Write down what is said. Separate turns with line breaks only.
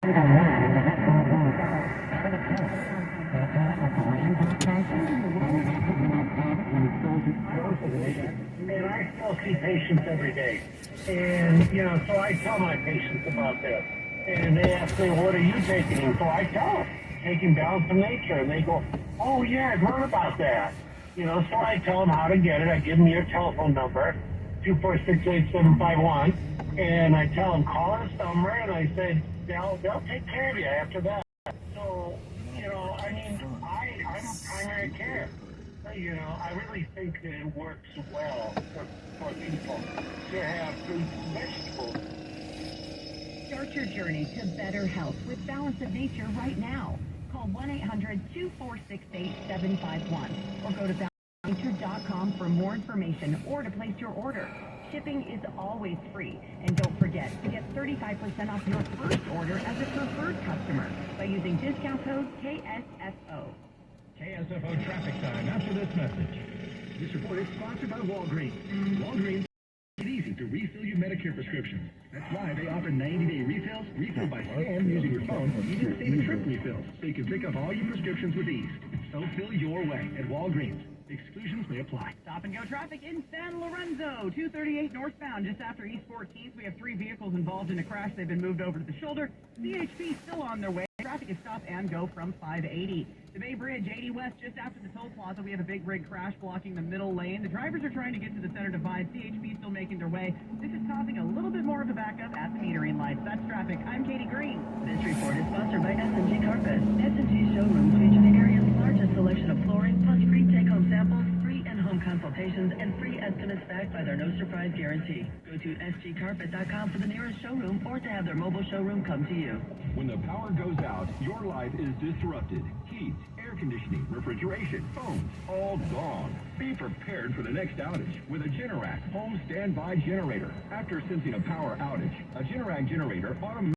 And I still see patients every day. And, so I tell my patients about this. And they ask me, what are you taking? So I tell them, taking Balance of Nature. And they go, oh, yeah, I've heard about that. So I tell them how to get it. I give them your telephone number, 246-8751. And I tell them, call this number. And I said, they'll take care of you after that. So, I'm primary care. I really think that it works well for people to have fruits and vegetables.
Start your journey to better health with Balance of Nature right now. Call 1-800-246-8751 or go to balanceofnature.com for more information or to place your order. Shipping is always free. And don't forget to get 35% off your first order as a preferred customer by using discount code KSFO.
KSFO traffic time after this message. This report is sponsored by Walgreens. Walgreens makes it easy to refill your Medicare prescriptions. That's why they offer 90-day refills, refill by scan using your phone, even save trip refills, so you can pick up all your prescriptions with ease. So fill your way at Walgreens. Exclusions may apply.
Stop and go traffic in San Lorenzo, 238 northbound. Just after East 14th, we have 3 vehicles involved in a crash. They've been moved over to the shoulder. CHP still on their way. Traffic is stop and go from 580. The Bay Bridge, 80 West, just after the toll plaza, we have a big rig crash blocking the middle lane. The drivers are trying to get to the center divide. CHP still making their way. This is causing a little bit more of a backup at the metering lights. That's traffic. I'm Katie Green.
This report is sponsored by S&G Carpet. S&G showrooms feature the area's largest selection of flooring, plus free take-home samples, free in-home consultations, and free estimates backed by their no-surprise guarantee. Go to sgcarpet.com for the nearest showroom or to have their mobile showroom come to you.
When the power goes out, your life is disrupted. Heat, air conditioning, refrigeration, phones, all gone. Be prepared for the next outage with a Generac home standby generator. After sensing a power outage, a Generac generator automatically